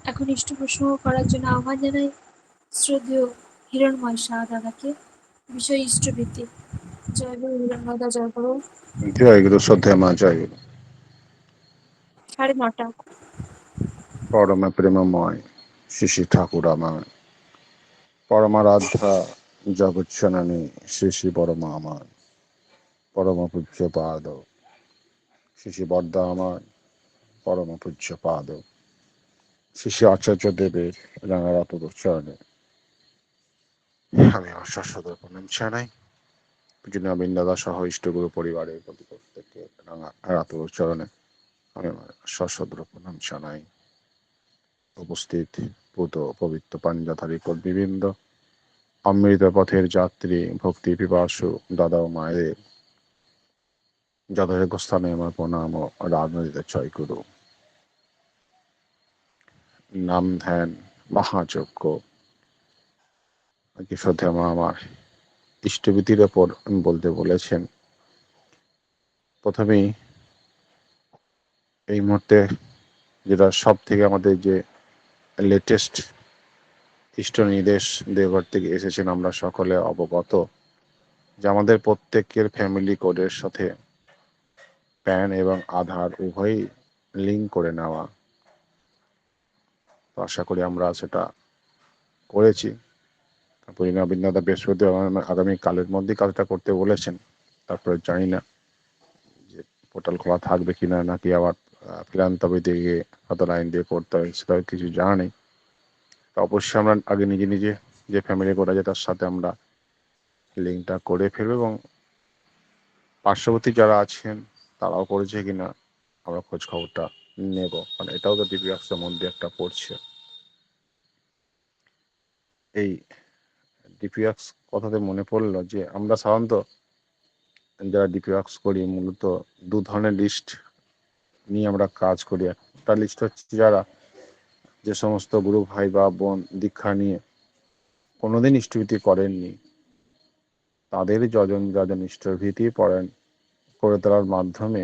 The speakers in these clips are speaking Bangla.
এখন ইষ্ট প্রসঙ্গ করার জন্য আহ্বান জানাই শ্রদ্ধেয় হিরণময় শাহ দাদাকে। বিষয় ইষ্টভীতি। জয় গুরু হিরণময় দা, জয় গুরু। জয় গুরু, শ্রদ্ধেয় মা, জয় গুরু। 9:30। পরমে প্রেমময় শ্রী শ্রী ঠাকুর আমার, পরমারাধ্যা জগৎসননী শ্রী শ্রী পরমা আমার, পরম পূজ্য পাদ শ্রী শ্রী বর্দা আমার, পরম পূজ্য পাদ শ্রী শ্রী আচার্য দেবের রাঙারাত চরণে আমি আমার শাশ্বত প্রণাম জানাই। পূজনীয় নবীন দাদা সহ ইষ্টগুরু পরিবারের প্রতি প্রত্যেককে রাঙারাত চরণে আমি আমার শাশ্বত প্রণাম জানাই। উপস্থিত পুত পবিত্র পাঞ্জাধারী কর্মীবৃন্দ, অমৃত পথের যাত্রী, ভক্তি পিপাসু দাদা ও মায়ের যথাযোগ্য স্থানে আমার প্রণাম ও রাজনীতিতে জয় গুরু। নাম ধ্যান মহাযজ্ঞ শ্রদ্ধা মা আমার ইষ্টভীতির ওপর বলতে বলেছেন। প্রথমেই এই মুহূর্তে যেটা সব থেকে আমাদের যে লেটেস্ট ইষ্ট নির্দেশ দেওঘর থেকে এসেছেন, আমরা সকলে অবগত যে আমাদের প্রত্যেকের ফ্যামিলি কোডের সাথে প্যান এবং আধার উভয়ই লিঙ্ক করে নেওয়া। তো আশা করি আমরা সেটা করেছি। নবীন দাদা বৃহস্পতিবার আগামী কালের মধ্যেই কাজটা করতে বলেছেন। তারপরে জানি না যে পোর্টাল খোলা থাকবে কিনা, নাকি আবার ফিলান্তবে দিয়ে হয়তো লাইন দিয়ে করতে হবে, সেটা কিছু জানা নেই। তো অবশ্যই আমরা আগে নিজে নিজে যে ফ্যামিলি কোড আছে তার সাথে আমরা লিঙ্কটা করে ফেলবো, এবং পার্শ্ববর্তী যারা আছেন তারাও করেছে কিনা আমরা খোঁজ খবরটা নেব, কারণ এটাও তো ডিপিএক্সের মধ্যে একটা পড়ছে। এই ডিপিএক্স কথাতে মনে পড়লো যে আমরা সাধারণত যারা ডিপিএক্স করি মূলত দু ধরনের লিস্ট নিয়ে আমরা কাজ করি। একটা লিস্ট হচ্ছে যারা যে সমস্ত গুরু ভাই বা বোন দীক্ষা নিয়ে কোনোদিন ইষ্টভীতি করেননি, তাদের যজন যজন ইষ্টভীতি পড়েন করে তোলার মাধ্যমে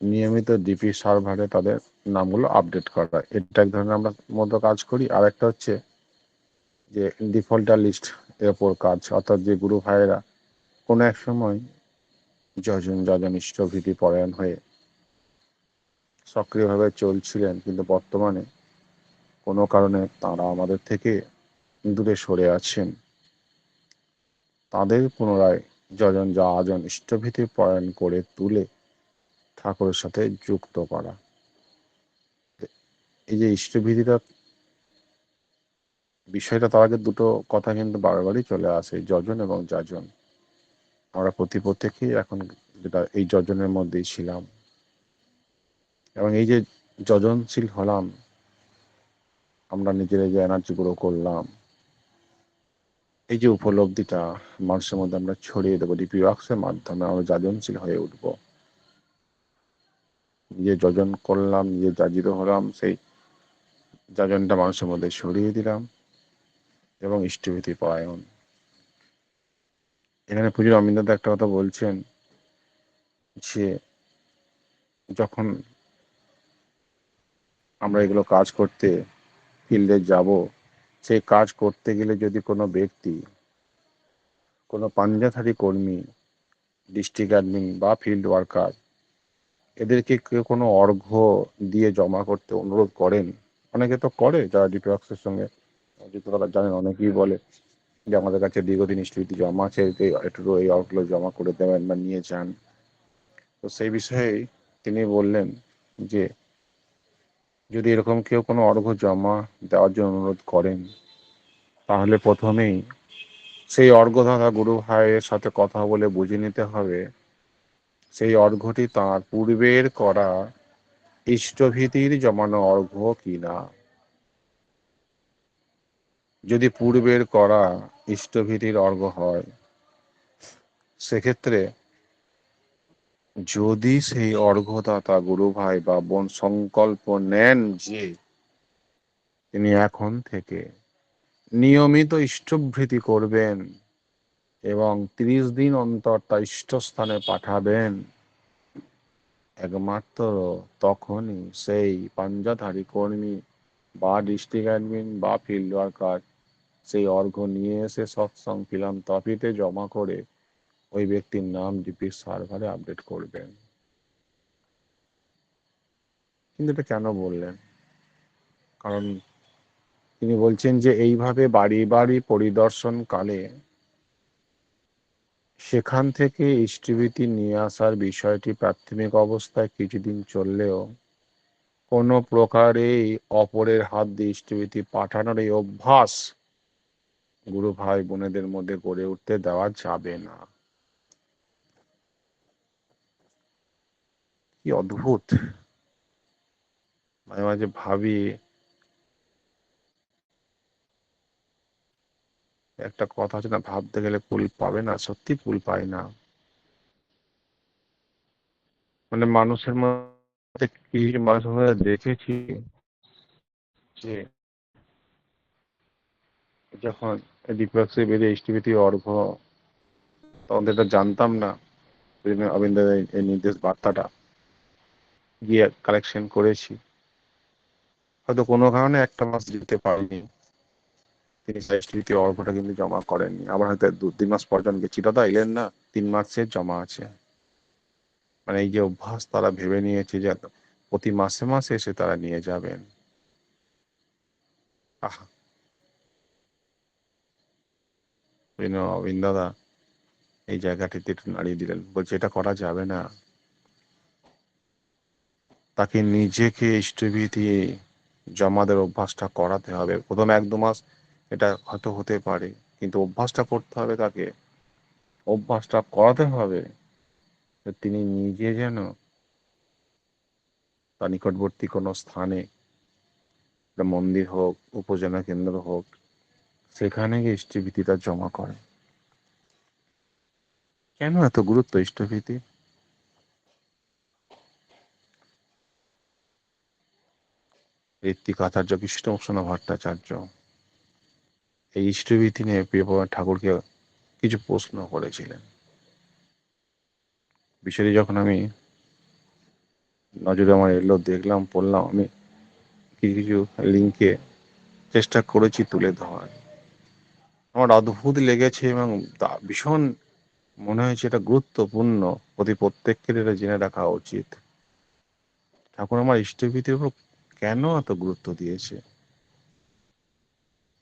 নিয়মিত ডিপি সার্ভারে তাদের নামগুলো আপডেট করা। এটা এক ধরনের আমরা মতো কাজ করি। আর একটা হচ্ছে যে ডিফল্টার লিস্ট এর ওপর কাজ, অর্থাৎ যে গুরু ভাইয়েরা কোনো এক সময় যজন যজন ইষ্টভীতি পরায়ণ হয়ে সক্রিয়ভাবে চলছিলেন, কিন্তু বর্তমানে কোনো কারণে তারা আমাদের থেকে দূরে সরে আছেন, তাদের পুনরায় যজন যাজন ইষ্টভীতি পরায়ণ করে তুলে ঠাকুরের সাথে যুক্ত করা। এই যে ইষ্টভীতিটা বিষয়টা, তার আগে দুটো কথা কিন্তু বারবারই চলে আসে, যজন এবং যাজন। আমরা প্রত্যেকেই এখন যেটা এই যজনের মধ্যেই ছিলাম, এবং এই যে যজনশীল হলাম, আমরা নিজেরা যে এনার্জি গ্রো করলাম, এই যে উপলব্ধিটা মানুষের মধ্যে আমরা ছড়িয়ে দেবো ডিপিওয়াক্সের মাধ্যমে, আমরা যাজনশীল হয়ে উঠব। নিজে যজন করলাম, নিজে যাজিত হলাম, সেই যাজনটা মানুষের মধ্যে ছড়িয়ে দিলাম, এবং ইষ্টভীতি পরায়ণ। এখানে পুজোর অমিন্দাদা একটা কথা বলছেন যে যখন আমরা এগুলো কাজ করতে ফিল্ডে যাব, সেই কাজ করতে গেলে যদি কোনো ব্যক্তি, কোনো পাঞ্জাধারী কর্মী, ডিস্ট্রিক্ট অ্যাডমিন বা ফিল্ড ওয়ার্কার এদেরকে কেউ কোনো অর্ঘ্য দিয়ে জমা করতে অনুরোধ করেন, অনেকে তো করে যারা ডিপিওয়াক্সের সঙ্গে যেহেতু তারা জানেন, অনেকেই বলে যে আমাদের কাছে দীর্ঘদিন ইষ্টভীতি জমা আছে, একটু এই অর্ঘ্য জমা করে দেবেন বা নিয়ে যান। তো সেই বিষয়ে তিনি বললেন যে যদি এরকম কেউ কোনো অর্ঘ্য জমা দেওয়ার জন্য অনুরোধ করেন, তাহলে প্রথমেই সেই অর্ঘ্যদাতা গুরু ভাইয়ের সাথে কথা বলে বুঝে নিতে হবে সেই অর্ঘ্যটি তাঁর পূর্বের করা ইষ্টভীতির জমানো অর্ঘ্য কিনা। যদি পূর্বের করা ইষ্টভীতির অর্ঘ্য হয়, সেক্ষেত্রে যদি সেই অর্ঘ্যদাতা গুরু ভাই বা বোন সংকল্প নেন যে তিনি এখন থেকে নিয়মিত ইষ্টভীতি করবেন এবং 30 দিন অন্তর তা ইষ্টস্থানে পাঠাবেন, একমাত্র তখনই সেই পাঞ্জাধারী কর্মী বা ডিস্ট্রিক্ট অ্যাডমিন বা ফিল্ড ওয়ার্কার সেই অর্ঘ্য নিয়ে এসে সৎসং ফিলান্থ্রপিতে জমা করে ওই ব্যক্তির নাম ডিপির সার্ভারে আপডেট করবেন। কিন্তু এটা কেন বললেন? কারণ তিনি বলছেন যে এইভাবে বাড়ি বাড়ি পরিদর্শনকালে সেখান থেকে ইষ্টভীতি নিয়ে আসার বিষয়টি প্রাথমিক অবস্থায় কিছুদিন চললেও কোনো প্রকারেই অপরের হাত দিয়ে ইষ্টভীতি পাঠানোর এই অভ্যাস গুরু ভাই বোনেদের মধ্যে গড়ে উঠতে দেওয়া যাবে না। কি অদ্ভুত! মাঝে মাঝে ভাবি, একটা কথা আছে না, ভাবতে গেলে কুল পাবে না, সত্যি কুল পায় না। মানে মানুষের মধ্যে কি মানুষের মধ্যে দেখেছি যে যখন দীপক বেরিয়ে ইষ্টভীতি অর্ঘ্য, তখন তো এটা জানতাম না অবিন্দের এই নির্দেশ বার্তাটা গিয়ে কালেকশন করেছি। হয়তো কোনো কারণে একটা মাস দিতে পারিনি, তিনি ইষ্টভীতি অর্ঘ্যটা কিন্তু জমা করেননি। আবার হয়তো 2-3 মাস পর যখন গেছি, দাদা এলেন না, 3 মাসের জমা আছে। মানে এই যে অভ্যাস তারা ভেবে নিয়েছে যে প্রতি মাসে মাসে এসে তারা নিয়ে যাবেন। আহ, অবিন দাদা এই জায়গাটিতে একটু নাড়িয়ে দিলেন, বলছে এটা করা যাবে না। তাকে নিজেকে ইষ্টভীতি জমা দেওয়ার অভ্যাসটা করাতে হবে। প্রথম 1-2 মাস এটা হয়তো হতে পারে, কিন্তু অভ্যাসটা করতে হবে তাকে, অভ্যাসটা করাতে হবে। তিনি নিজে যেন তার নিকটবর্তী কোনো স্থানে, মন্দির হোক, উপজেলা কেন্দ্র হোক, সেখানে গিয়ে ইষ্টভীতিটা জমা করে। কেন এত গুরুত্ব ইষ্টভীতি? ঋত্বিক আচার্য, কৃষ্ণভূষণ ভট্টাচার্য এই ইষ্টভীতি নিয়ে প্রিয়প্রভাত ঠাকুরকে কিছু প্রশ্ন করেছিলেন। বিষয়টি যখন আমি নজরে আমার এলো, দেখলাম, পড়লাম, আমি কিছু কিছু লিঙ্কে চেষ্টা করেছি তুলে ধরার। আমার অদ্ভুত লেগেছে এবং ভীষণ মনে হয়েছে এটা গুরুত্বপূর্ণ, প্রত্যেকের এটা জেনে রাখা উচিত। ঠাকুর আমার ইষ্টভীতির উপর কেন এত গুরুত্ব দিয়েছে,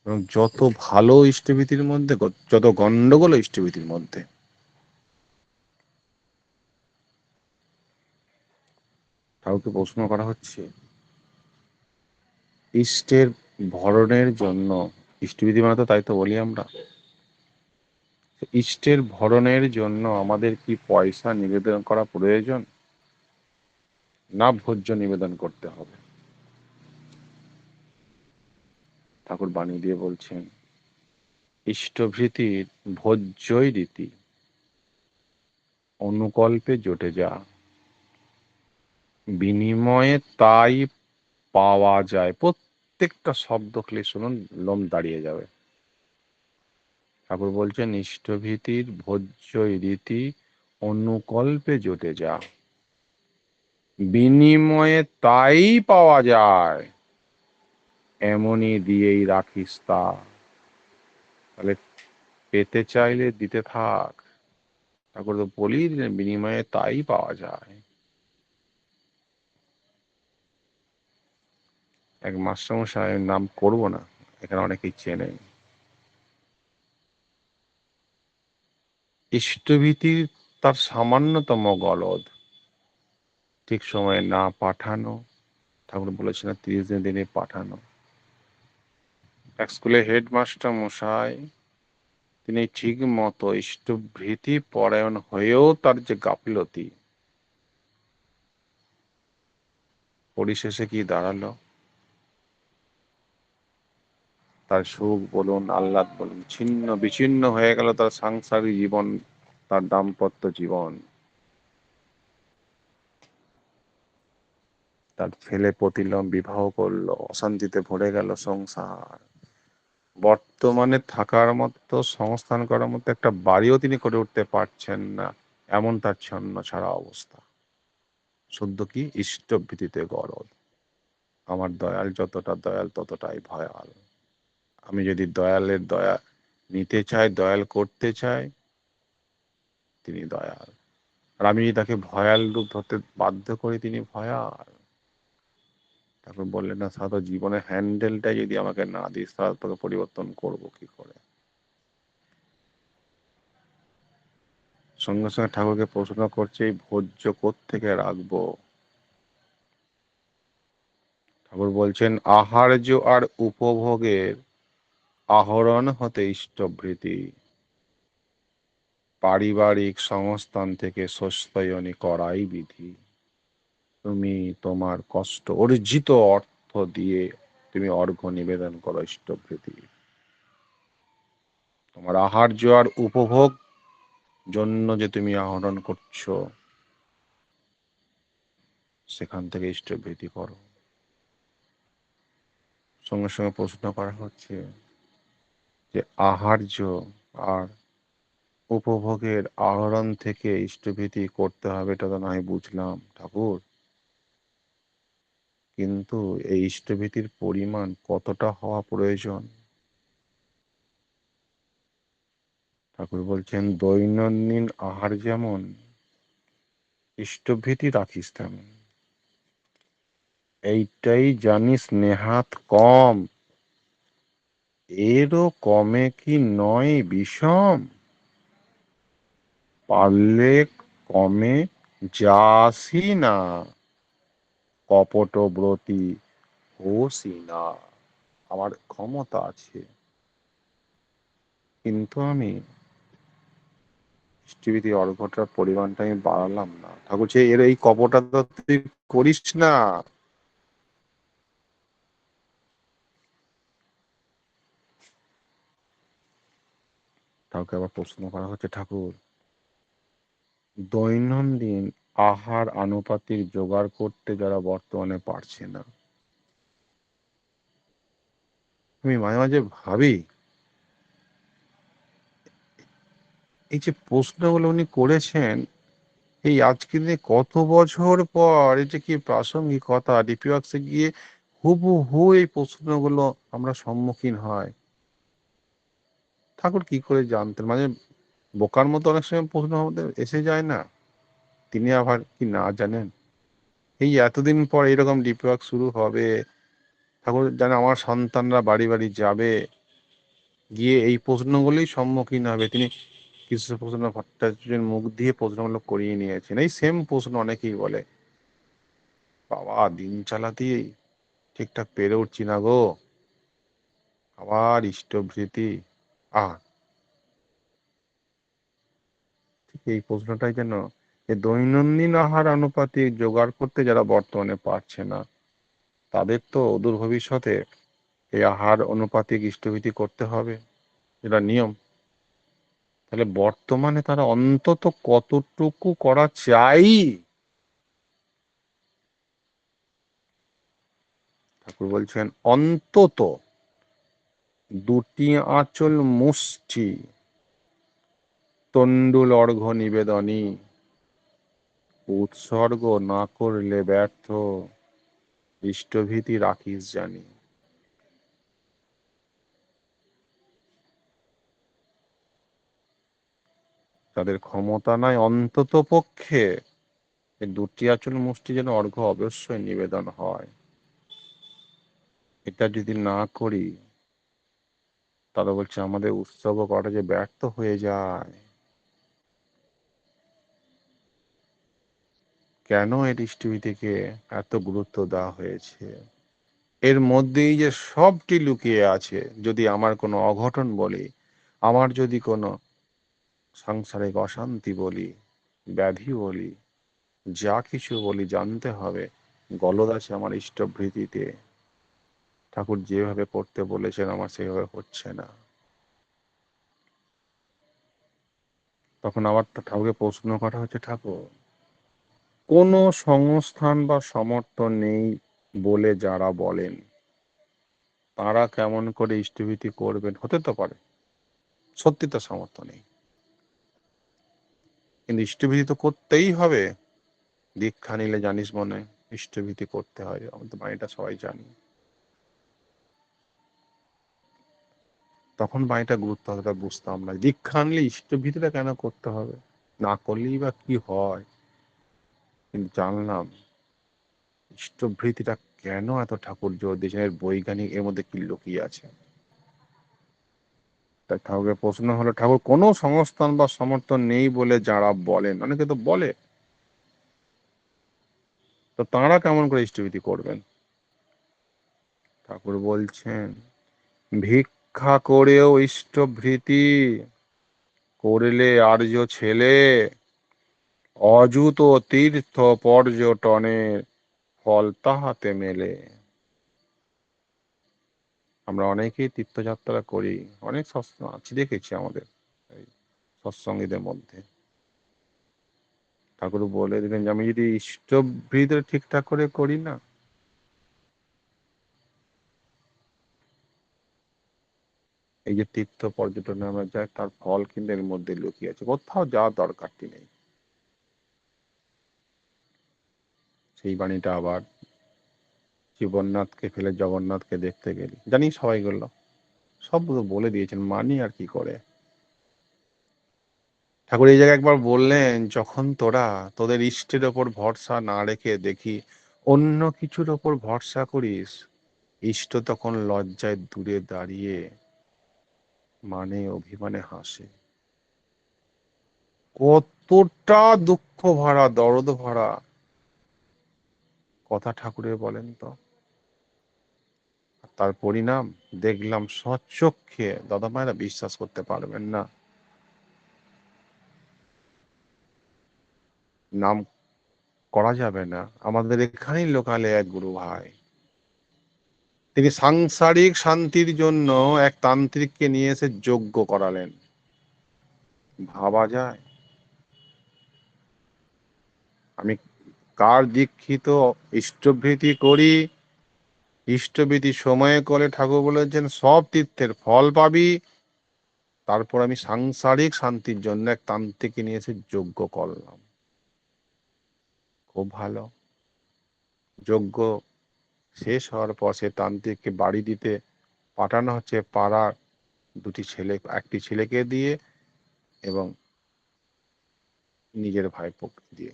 এবং যত ভালো ইষ্টভীতির মধ্যে যত গন্ডগোল ইষ্টভীতির মধ্যে। ঠাকুরকে প্রশ্ন করা হচ্ছে, ইষ্টের ভরণের জন্য, ইষ্টবিধি মানে তো তাই তো বলি আমরা, ইষ্টের ভরণের জন্য আমাদের কি পয়সা নিবেদন করা প্রয়োজন, না ভোজ্য নিবেদন করতে হবে? ঠাকুর বাণী দিয়ে বলছেন, ইষ্টভৃতির ভোজ্যই রীতি, অনুকল্পে জোটে যা, বিনিময়ে তাই পাওয়া যায়। প্রত্যেকটা শব্দ খেলে শুনুন, লোম দাঁড়িয়ে যাবে। ঠাকুর বলছেন, ইষ্টভীতির ভোজ্যই রীতি, অনুকল্পে জোটে যা, বিনিময়ে তাই পাওয়া যায়, এমনই দিয়েই রাখিস তা। তাহলে পেতে চাইলে দিতে থাক। ঠাকুর তো বলি দিলেন, বিনিময়ে তাই পাওয়া যায়। এক মাস্টারমশাই, নাম করব না, এখানে অনেকেই চেনেন, ইষ্টভীতির তার সামান্যতম গলদ ঠিক সময়ে না পাঠানো, ঠাকুর বলেছেন 30 দিনে পাঠানো। এক স্কুলে হেডমাস্টার মশাই, তিনি ঠিক মতো ইষ্টভৃতি পরায়ণ হয়েও তার যে গাফিলতি, পরিশেষে কি দাঁড়ালো? তার সুখ বলুন, আহ্লাদ বলুন, ছিন্ন বিচ্ছিন্ন হয়ে গেল তার সাংসারিক জীবন, তার দাম্পত্য জীবন। তার ছেলে প্রতিলোম বিবাহ করলো, অশান্তিতে ভরে গেল সংসার। বর্তমানে থাকার মতো, সংস্থান করার মতো একটা বাড়িও তিনি করে উঠতে পারছেন না, এমন তার ছন্ন ছাড়া অবস্থা। সদ্য কি ইষ্টভৃতিতে গরদ। আমার দয়াল যতটা দয়াল ততটাই ভয়াল। আমি যদি দয়ালের দয়া নিতে চাই, দয়াল করতে চাই, তিনি দয়াল। আর আমি যদি তাকে ভয়াল রূপ ধরতে বাধ্য করি, তিনি ভয়াল। তারপর বললেন, না সাধু, জীবনের হ্যান্ডেলটাই যদি আমাকে না দিস, তাহলে তোকে পরিবর্তন করবো কি করে? সঙ্গে সঙ্গে ঠাকুরকে প্রশ্ন করছে, এই ভোজ্য কোত্থেকে রাখবো? ঠাকুর বলছেন, আহার্য আর উপভোগের আহরণ হতে ইষ্টভৃতি, পারিবারিক সংস্থান থেকে স্বস্তায়নী করাই বিধি। তুমি তোমার কষ্ট অর্জিত অর্থ দিয়ে তুমি অর্ঘ্য নিবেদন করো ইষ্টভৃতি। তোমার আহার্য আর উপভোগ জন্য যে তুমি আহরণ করছো, সেখান থেকে ইষ্টভৃতি করো। সঙ্গে সঙ্গে প্রশ্ন করা হচ্ছে যে আহার্য আর উপভোগের আহরণ থেকে ইষ্টভৃতি করতে হবে, এটা তো নয় বুঝলাম ঠাকুর, কিন্তু এই ইষ্টভৃতির পরিমাণ কতটা হওয়া প্রয়োজন? ঠাকুর বলছেন, দৈনন্দিন আহার যেমন, ইষ্টভৃতি রাখিস তেমন। এইটাই জানিস নেহাত কম, এরও কমে কি নয় বিষম? পারলে কমে যাসি না, কপটব্রতী হোসি না। আমার ক্ষমতা আছে, কিন্তু আমি ইষ্টভৃতি অর্ঘ্যটার পরিমাণটা আমি বাড়ালাম না। ঠাকুর যে এর এই কপটা তো তুই করিস না। ঠাকুরকে আবার প্রশ্ন করা হচ্ছে, ঠাকুর দৈনন্দিন আহার আনুপাতিক জোগাড় করতে যারা বর্তমানে পারছে না, আমি মাঝে মাঝে ভাবি, এই যে প্রশ্নগুলো উনি করেছেন, এই আজকে দিনে কত বছর পর, এটা কি প্রাসঙ্গিকতা, ডিপি ওয়ার্কসে গিয়ে হুবহু এই প্রশ্নগুলো আমরা সম্মুখীন হয়। ঠাকুর কি করে জানতেন? মানে বোকার মতো অনেক সময় প্রশ্ন আমাদের এসে যায় না, তিনি আবার কি না জানেন? এই এতদিন পর এরকম ডিপি ওয়ার্ক শুরু হবে, ঠাকুর জানে আমার সন্তানরা বাড়ি বাড়ি যাবে, গিয়ে এই প্রশ্নগুলোই সম্মুখীন হবে। তিনি কৃষ্ণপ্রসন্ন ভট্টাচার্যের মুখ দিয়ে প্রশ্নগুলো করিয়ে নিয়েছেন। এই সেম প্রশ্ন অনেকেই বলে, বাবা দিন চালাতেই ঠিকঠাক পেরে উঠছি না গো, আবার ইষ্টভৃতি। আহ ঠিক এই প্রশ্নটাই যেন, যে দৈনন্দিন আহার আনুপাতিক জোগাড় করতে যারা বর্তমানে পারছে না, তাদের তো অদূর ভবিষ্যতে এই আহার অনুপাতিক ইষ্টভৃতি করতে হবে, এটা নিয়ম। তাহলে বর্তমানে তারা অন্তত কতটুকু করা চাই? ঠাকুর বলছেন, অন্তত দুটি আঁচল মুষ্টি তণ্ডুল অর্ঘ্য নিবেদনী, উৎসর্গ না করলে ব্যর্থ, ইষ্টভীতি রাখিস জানি। তাদের ক্ষমতা নাই অন্তত পক্ষে এই দুটি আঁচল মুষ্টি যেন অর্ঘ্য অবশ্যই নিবেদন হয়। এটা যদি না করি, তারা বলছে আমাদের উৎসর্গ করা যে ব্যর্থ হয়ে যায়। কেন এই ইষ্টভীতিকে এত গুরুত্ব দেওয়া হয়েছে? এর মধ্যেই যে সবটি লুকিয়ে আছে। যদি আমার কোনো অঘটন বলি, আমার যদি কোনো সাংসারিক অশান্তি বলি, ব্যাধি বলি, যা কিছু বলি, জানতে হবে গলদ আছে আমার ইষ্টভৃতিতে। ঠাকুর যেভাবে করতে বলেছেন আমার সেভাবে হচ্ছে না। তখন আবার ঠাকুরকে প্রশ্ন করা হচ্ছে, ঠাকুর কোনো সংস্থান বা সমর্থন নেই বলে যারা বলেন, তারা কেমন করে ইষ্টভীতি করবেন? হতে তো পারে সত্যি তো সামর্থ্য নেই, কিন্তু ইষ্টভীতি তো করতেই হবে। দীক্ষা নিলে জানিস মনে ইষ্টভীতি করতে হয়, আমাদের বাণীটা সবাই জানি। তখন বাণীটা গুরুত্ব অতটা বুঝতাম না। দীক্ষা আনলে ইষ্টভীতিটা কেন করতে হবে, না করলেই বা কি হয়। কিন্তু জানলাম ইষ্টভীতিটা কেন এত ঠাকুর জোর দিয়েছেন, এর বৈজ্ঞানিক এর মধ্যে কি লুকিয়ে আছে। তাই ঠাকুরের প্রশ্ন হলো, ঠাকুর কোনো সংস্থান বা সমর্থন নেই বলে যারা বলেন, অনেকে তো বলে, তো তাঁরা কেমন করে ইষ্টভীতি করবেন? ঠাকুর বলছেন, ভিক্ষা করেও ইষ্টভীতি করলে আর্য ছেলে, অযুত তীর্থ পর্যটনের ফল তাহাতে মেলে। আমরা অনেকেই তীর্থযাত্রা করি, অনেক সৎসঙ্গ আছে দেখেছি আমাদের এই সৎসঙ্গীদের মধ্যে। ঠাকুর বলে দিলেন যে আমি যদি ইষ্টভীতি ঠিকঠাক করে করি না, এই যে তীর্থ পর্যটনে আমরা যাই, তার ফল কিন্তু এর মধ্যে লুকিয়ে আছে, কোথাও যাওয়ার দরকারটি নেই। সেই বাণীটা আবার জীবননাথকে ফেলে জগন্নাথকে দেখতে গেলি, জানি সবাই গেল, সব বলে দিয়েছেন, মানি আর কি করে। ঠাকুর এই জায়গায় একবার বললেন, যখন তোরা তোদের ইষ্টের ওপর ভরসা না রেখে দেখি অন্য কিছুর ওপর ভরসা করিস, ইষ্ট তখন লজ্জায় দূরে দাঁড়িয়ে মানে অভিমানে হাসে। কতটা দুঃখ ভরা, দরদ ভরা কথা ঠাকুরের বলেন তো। তার পরিণাম দেখলাম স্বচক্ষে, দাদা মায়েরা বিশ্বাস করতে পারবেন না। নাম করা যাবে না, আমাদের এখানেই লোকালে এক গুরু ভাই, তিনি সাংসারিক শান্তির জন্য এক তান্ত্রিককে নিয়ে এসে যজ্ঞ করালেন। ভাবা যায়? আমি কার দীক্ষিত, ইষ্টভীতি করি, ইষ্টভীতি সময়ে করে ঠাকুর বলেছেন সব তীর্থের ফল পাবি, তারপর আমি সাংসারিক শান্তির জন্য এক তান্ত্রিককে নিয়ে এসে যজ্ঞ করলাম। খুব ভালো। যজ্ঞ শেষ হওয়ার পর সে তান্ত্রিককে বাড়ি দিতে পাঠানো হচ্ছে পাড়ার দুটি ছেলে, একটি ছেলেকে দিয়ে এবং নিজের ভাইপোকে দিয়ে।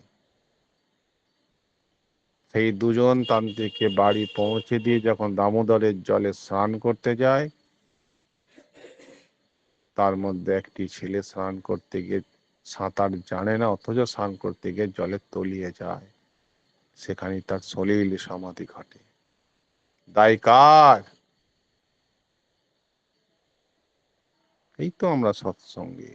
সেই দুজন তান্ত্রিককে বাড়ি পৌঁছে দিয়ে যখন দামোদরের জলে স্নান করতে যায়, তার মধ্যে একটি ছেলে স্নান করতে গিয়ে সাঁতার জানে না, অথচ স্নান করতে গিয়ে জলে তলিয়ে যায়, সেখানে তার সলিল সমাধি ঘটে। দায় কার? এই তো আমরা সৎসঙ্গে।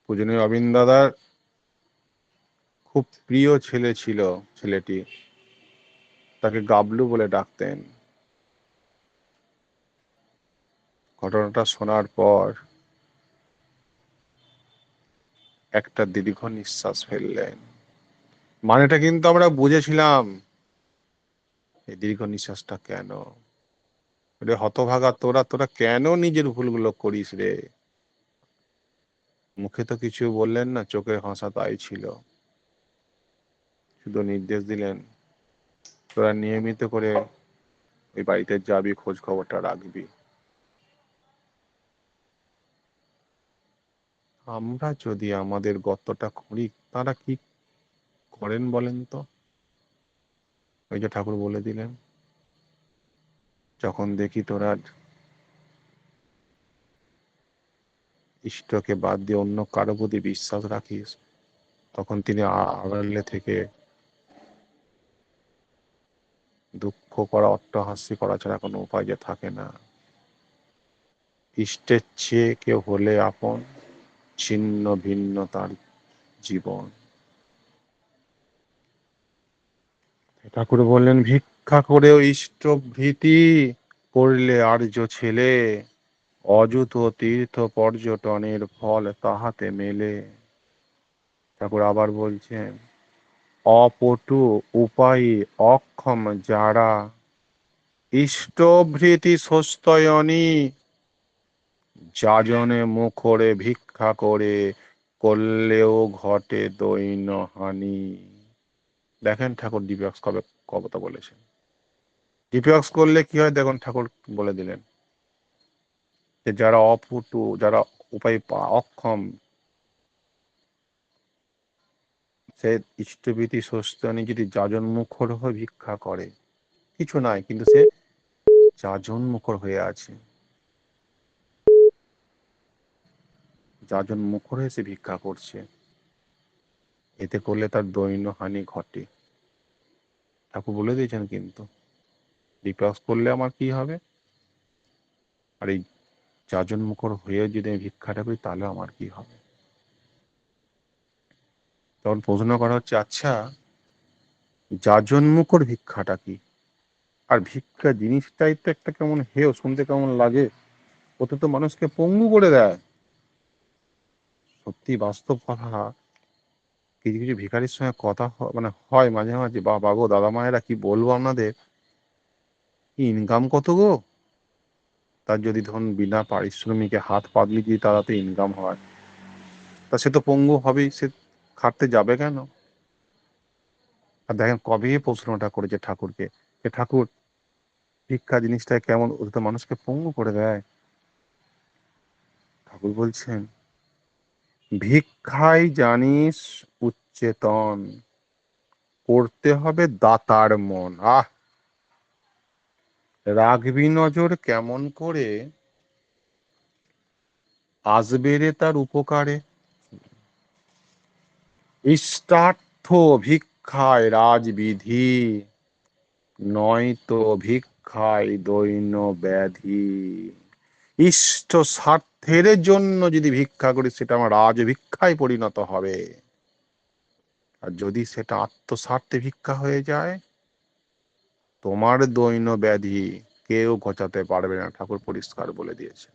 পূজনীয় অবিন দাদার খুব প্রিয় ছেলে ছিল, ছেলেটি, তাকে গাবলু বলে ডাকতেন। ঘটনাটা শোনার পর একটা দীর্ঘ নিঃশ্বাস ফেললেন। মানেটা কিন্তু আমরা বুঝেছিলাম, এই দীর্ঘ নিঃশ্বাসটা কেন? রে হতভাগা তোরা, তোরা কেন নিজের ভুলগুলো করিস রে? মুখে তো কিছু বললেন না, চোখের ভাষা তাই ছিল। শুধু নির্দেশ দিলেন, তোরা নিয়মিত করে ওই বাড়িতে যাবি, খোঁজ খবরটা রাখবি। আমরা যদি আমাদের গর্তটা খুঁড়ি, তারা কি করেন বলেন তো? ওই যে ঠাকুর বলে দিলেন, যখন দেখি তোরা ইষ্টকে বাদ দিয়ে অন্য কারো প্রতি বিশ্বাস রাখিস, তখন তিনি আড়ালে থেকে দুঃখ করা, অট্টহাস্য করা ছাড়া কোনো উপায় যে থাকে না। ইষ্টের চেয়ে কেউ হলে আপন, ছিন্ন ভিন্ন তার জীবন। ঠাকুর বললেন, ভিক্ষা করেও ইষ্টভীতি করলে আর্য ছেলে, অযুত তীর্থ পর্যটনের ফল তাহাতে মেলে। ঠাকুর আবার বলছেন, অপটু উপায়ী অক্ষম যারা, ইষ্টভৃতি সস্তয়নী যাজনে মুখরে ভিক্ষা করে করলেও ঘটে দৈন হানি। দেখেন ঠাকুর ডিপিওক্স কবে কবতা বলেছেন। ডিপিওক্স করলে কি হয় দেখুন, ঠাকুর বলে দিলেন যে যারা অপটু, যারা উপায় অক্ষম, সে ইষ্টভীতি স্বস্তানি যদি যাজন মুখর হয়ে ভিক্ষা করে, কিছু নাই কিন্তু সে যাজন মুখর হয়ে আছে, যাজন মুখর হয়ে সে ভিক্ষা করছে, এতে করলে তার দৈন্য হানি ঘটে। ঠাকুর বলে দিয়েছেন কিন্তু ডিপিওক্স করলে আমার কি হবে, আর এই যাজন মুখর হয়ে যদি আমি ভিক্ষাটা করি তাহলে আমার কি হবে। তখন প্রশ্ন করা হচ্ছে, আচ্ছা যাজন মুখর ভিক্ষাটা কি? আর ভিক্ষা জিনিসটাই তো একটা কেমন হেয়, শুনতে কেমন লাগে, ওতে তো মানুষকে পঙ্গু করে দেয়। সত্যি বাস্তব কথা, কিছু কিছু ভিখারির সঙ্গে কথা মানে হয় মাঝে মাঝে, বাবা গো দাদা মায়েরা কি বলবো আপনাদের, ইনকাম কত গো, তার যদি ধরুন বিনা পারিশ্রমিকে হাত পাতলি যদি তারাতে ইনকাম হয়, তা সে তো পঙ্গু হবেই, সে খাটতে যাবে কেন? আর দেখেন কবে প্রশ্নটা করেছে ঠাকুরকে, যে ঠাকুর ভিক্ষা জিনিসটা কেমন, ওটা তো মানুষকে পঙ্গু করে দেয়। ঠাকুর বলছেন, ভিক্ষাই জানিস উচ্চেতন, করতে হবে দাতার মন। রাখবি নজর কেমন করে, আসবে রে তার উপকারে। ইষ্টার্থ ভিক্ষায় রাজবিধি, নয়তো ভিক্ষায় দৈন্য ব্যাধি। ইষ্ট স্বার্থের জন্য যদি ভিক্ষা করি সেটা আমার রাজভিক্ষায় পরিণত হবে, আর যদি সেটা আত্মস্বার্থে ভিক্ষা হয়ে যায়, তোমার দৈন্য ব্যাধি কেউ ঘোচাতে পারবে না, ঠাকুর পরিষ্কার বলে দিয়েছে।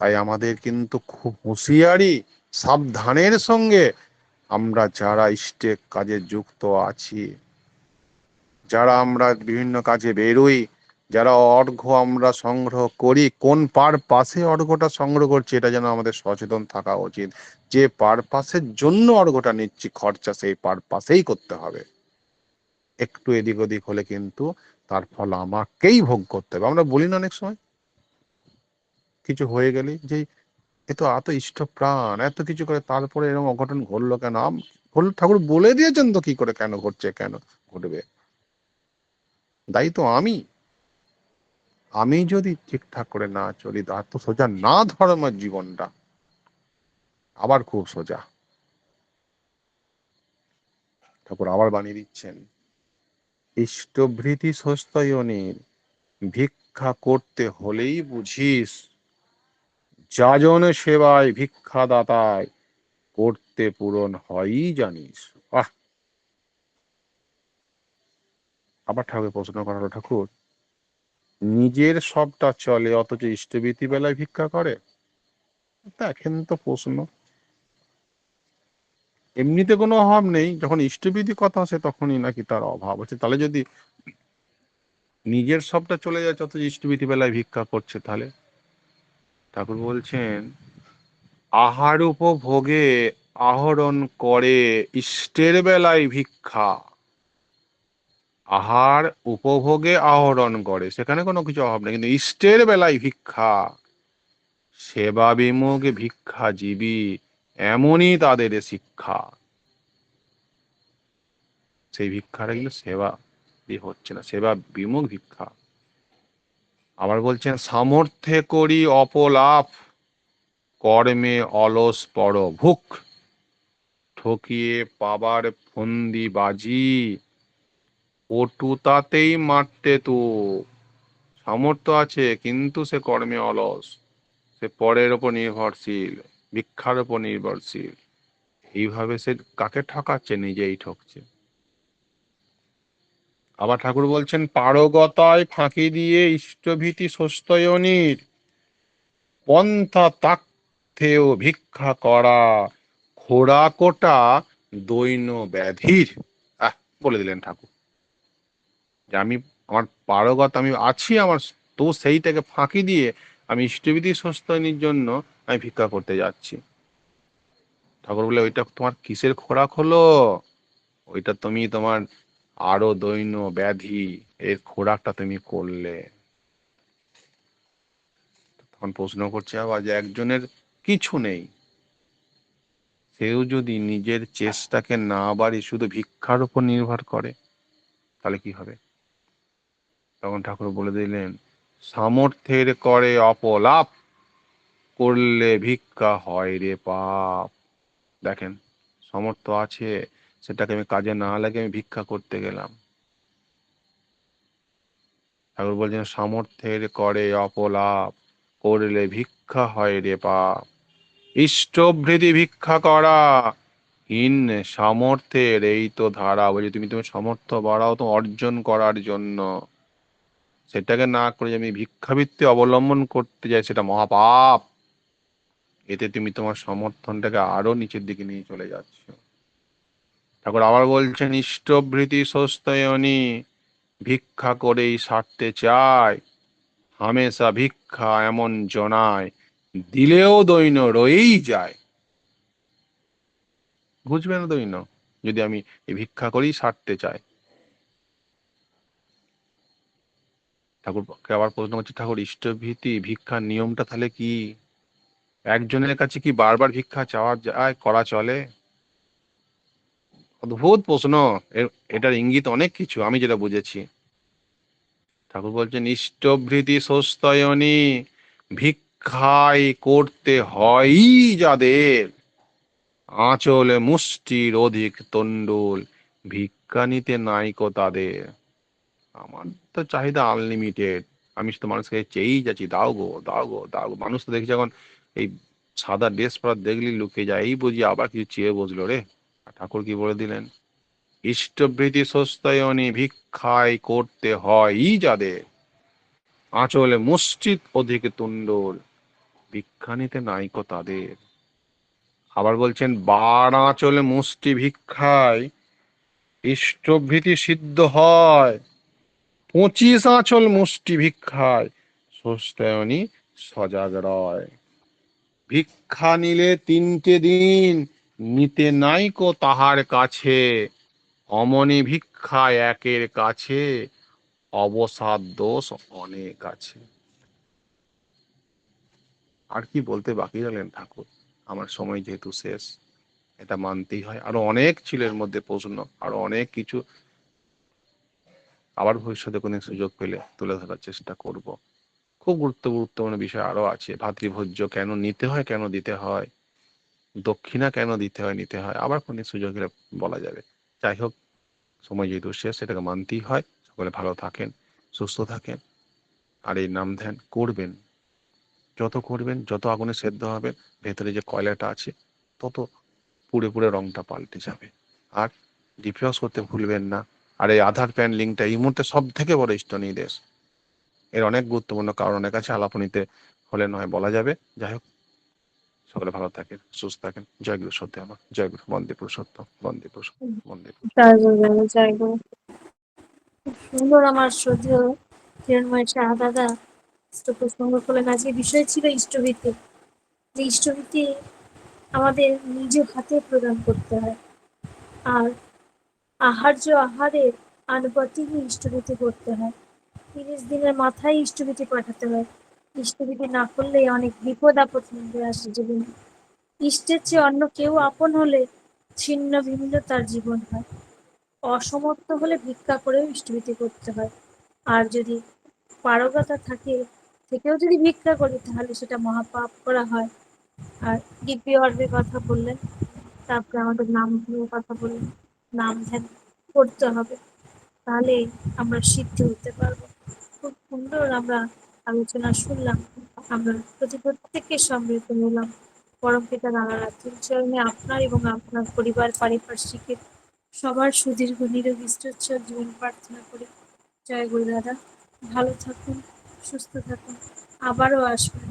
তাই আমাদের কিন্তু খুব হুঁশিয়ারি সাবধানের সঙ্গে আমরা যারা ইষ্টের কাজে যুক্ত আছি, যারা আমরা বিভিন্ন কাজে বেরোই, যারা অর্ঘ্য আমরা সংগ্রহ করি, কোন পারপাসে অর্ঘ্যটা সংগ্রহ করছি এটা যেন আমাদের সচেতন থাকা উচিত। যে পারপাসের জন্য অর্ঘ্যটা নিচ্ছি, খরচা সেই পারপাসেই করতে হবে। একটু এদিক ওদিক হলে কিন্তু তার ফল আমাকেই ভোগ করতে হবে। আমরা বলি না অনেক সময় কিছু হয়ে গেলে যে এ তো এত ইষ্ট প্রাণ, এত কিছু করে তারপরে এরকম অঘটন ঘটলো কেন? ঠাকুর বলে দিয়েছেন তো কি করে কেন ঘটছে, কেন ঘটবে, দায়ী তো আমি। আমি যদি ঠিকঠাক করে না চলি, তার তো সোজা না ধর্মের জীবনটা আবার খুব সোজা। ঠাকুর আবার বানিয়ে দিচ্ছেন, ইষ্টভৃতি সস্তয়নের, ভিক্ষা করতে হলেই বুঝিস, যাজন সেবায় ভিক্ষাদাতায় করতে পূরণ হয়ই জানিস। আহ, আবার ঠাকুর প্রশ্ন করা হলো, ঠাকুর নিজের সবটা চলে অথচ ইষ্টভৃতি বেলায় ভিক্ষা করে? দেখেন তো প্রশ্ন, এমনিতে কোনো অভাব নেই, যখন ইষ্টবিধি কথা আসে তখনই নাকি তার অভাব হচ্ছে। তাহলে যদি নিজের সবটা চলে যাচ্ছে অথচ ইষ্টবিধি বেলায় ভিক্ষা করছে, তাহলে ঠাকুর বলছেন, আহার উপভোগে আহরণ করে ইষ্টের বেলায় ভিক্ষা। আহার উপভোগে আহরণ করে, সেখানে কোনো কিছু অভাব নেই, কিন্তু ইষ্টের বেলায় ভিক্ষা, সেবা বিমুখ ভিক্ষাজীবী, এমনই তাদের শিক্ষা। সেই ভিক্ষাটা কিন্তু সেবা দিয়ে হচ্ছে না, সেবা বিমুখ ভিক্ষা। আবার বলছেন, সামর্থ্যে করি অপলাপ, কর্মে অলস পর ভুক, ঠকিয়ে পাবার ফন্দি বাজি, পটুতাতেই মারতে তো। সামর্থ্য আছে কিন্তু সে কর্মে অলস, সে পরের ওপর নির্ভরশীল, ভিক্ষার উপর নির্ভরশীল। এইভাবে সে কাকে ঠকাচ্ছে? নিজেই ঠকছে। আবার ঠাকুর বলছেন, পারগতায় ফাঁকি দিয়ে ইষ্টভীতি সস্তয়নীর, পন্থা তাক্থেও ভিক্ষা করা, খোরাকোটা দৈন্য ব্যাধির। আহ, বলে দিলেন ঠাকুর যে আমি আমার পারগত আমি আছি, আমার তো সেইটাকে ফাঁকি দিয়ে আমি ইষ্টভীতি সস্তয়নীর জন্য আমি ভিক্ষা করতে যাচ্ছি। ঠাকুর বলে, ওইটা তোমার কিসের খোরাক হলো? ওইটা তুমি তোমার আরো দৈন্য ব্যাধি এর খোরাকটা তুমি করলে। তখন প্রশ্ন করছে আবার যে একজনের কিছু নেই, সেও যদি নিজের চেষ্টাকে না বাড়িয়ে শুধু ভিক্ষার উপর নির্ভর করে, তাহলে কি হবে? তখন ঠাকুর বলে দিলেন, সামর্থ্যের করে অপলাপ, করলে ভিক্ষা হয় রে পাপ। দেখেন, সামর্থ্য আছে, সেটাকে আমি কাজে না লাগিয়ে আমি ভিক্ষা করতে গেলাম। ঠাকুর বলছেন, সামর্থ্যের করে অপলাপ, করলে ভিক্ষা হয় রে পাপ। ইষ্টভৃতি ভিক্ষা করা, হীন সামর্থ্যের এই তো ধারা। বলছে তুমি তুমি সামর্থ্য বাড়াও তো অর্জন করার জন্য, সেটাকে না করে আমি ভিক্ষাবৃত্তি অবলম্বন করতে যাই, সেটা মহাপাপ। এতে তুমি তোমার সমর্থনটাকে আরো নিচের দিকে নিয়ে চলে যাচ্ছ। ঠাকুর আবার বলছেন, ইষ্টভৃতি সস্তায়নী, ভিক্ষা করেই সারতে চায়, হামেশা ভিক্ষা এমন জনায়, দিলেও দৈন্য রয়েই যায়। বুঝবে না দৈন্য, যদি আমি এই ভিক্ষা করেই সারতে চাই। ঠাকুরকে আবার প্রশ্ন করছে, ঠাকুর ইষ্টভীতি ভিক্ষার নিয়মটা তাহলে কি? একজনের কাছে কি বারবার ভিক্ষা চাওয়া যায়, করা চলে? অদ্ভুত প্রশ্ন। এটার ইঙ্গিত অনেক কিছু, আমি যেটা বুঝেছি। ঠাকুর বলছেন, ইষ্টভৃতি সস্তায়নী, ভিক্ষাই করতে হয় যাদের, আঁচলে মুষ্টির অধিক তন্ডুল, ভিক্ষা নিতে নাইকো তাদের। আমার তো চাহিদা আনলিমিটেড, আমি শুধু মানুষকে চেয়েই যাচ্ছি, দাও গো দাও গো দাও গো। মানুষ তো দেখছি এখন এই সাদা ড্রেস পরা দেখলি লুকিয়ে যায়, এই বুঝি আবার কিছু চেয়ে বসলো রে। আর ঠাকুর কি বলে দিলেন, ইষ্টভৃতি সস্তায়নী, ভিক্ষাই করতে হয় যাদের, আঁচলে মুষ্টির অধিক তুণ্ডল, ভিক্ষা নিতে নাইকো তাদের। আবার বলছেন, বার আঁচলে মুষ্টি ভিক্ষায় ইষ্টভৃতি সিদ্ধ হয়, 25 আঁচল মুষ্টি ভিক্ষায় সস্তায়নী সজাগ রয়। ভিক্ষা নিলে 3টে দিন, নিতে নাইকো তাহার কাছে, অমনি ভিক্ষা একের কাছে, অবসাদ দোষ অনেক আছে। আর কি বলতে বাকি রাখলেন ঠাকুর? আমার সময় যেহেতু শেষ, এটা মানতেই হয়। আরো অনেক ছিল এর মধ্যে প্রশ্ন, আরো অনেক কিছু আবার ভবিষ্যতে কোনো সুযোগ পেলে তুলে ধরার চেষ্টা করব। খুব গুরুত্বপূর্ণ বিষয় আরো আছে। ভাতৃভোজ্য কেন নিতে হয়, কেন দিতে হয়, দক্ষিণা কেন দিতে হয় নিতে হয়, আবার কোনো সুযোগ হলে বলা যাবে। যাই হোক, সময় যেহেতু শেষ, সেটাকে মানতেই হয়। সকলে ভালো থাকেন, সুস্থ থাকেন, আর এই নাম ধ্যান করবেন। যত করবেন, যত আগুনে সেদ্ধ হবে, ভেতরে যে কয়লাটা আছে তত পুড়ে পুড়ে রংটা পাল্টে যাবে। আর ডিফিউজ করতে ভুলবেন না। আর এই আধার প্যান লিঙ্কটা এই মুহূর্তে সব থেকে বড় নির্দেশ। এর অনেক গুরুত্বপূর্ণ কারণ অনেক আছে, আলাপনীতে হলে নয় বলা যাবে। যাই হোক, সকলে ভালো থাকেন, সুস্থ থাকেন। জয় গুরু সত্যি আমার, জয় গুরু, বন্দে পুরুষোত্তম, বন্দে পুরুষোত্তম, বন্দে পুরুষোত্তম। জয় গুরু, জয় গুরু। খুব সুন্দর আমার শ্রদ্ধেয় হিরণময় সাহা দাদা প্রসঙ্গ করলেন। আজকে বিষয় ছিল ইষ্টভীতি। যে ইষ্টভীতি আমাদের নিজ হাতে প্রদান করতে হয়, আর আহারের আনুপাতিক ইষ্টভীতি করতে হয়। 30 দিনের মাথায় ইষ্টভীতি পাঠাতে হয়। ইষ্টভীতি না করলে অনেক বিপদ আপদ নিয়ে আসে জীবনে। ইষ্টের চেয়ে অন্য কেউ আপন হলে ছিন্ন ভিন্ন তার জীবন হয়। অসমর্থ হলে ভিক্ষা করেও ইষ্টভীতি করতে হয়। আর যদি পারগতা থেকেও যদি ভিক্ষা করি, তাহলে সেটা মহাপাপ করা হয়। আর দিব্য অর্বের কথা বললেন, তারপরে আমাদের নাম ধ্যানের কথা বললেন। নাম ধ্যান করতে হবে, তাহলে আমরা সিদ্ধি হতে পারবো। খুব সুন্দর আমরা আলোচনা শুনলাম, আমরা প্রত্যেকের সমৃদ্ধ হলাম। পরম পিতা রানারাত্রির চরণে আপনার এবং আপনার পরিবার পারিপার্শ্বিকের সবার সুদীর্ঘ নিরোগী সুস্থ জীবন প্রার্থনা করি। জয় গুরু দাদা, ভালো থাকুন, সুস্থ থাকুন, আবারও আসবেন,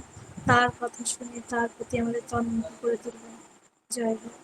তার কথা শুনে তার প্রতি আমাদের তন্ময় করে তুলবেন। জয় গুরু।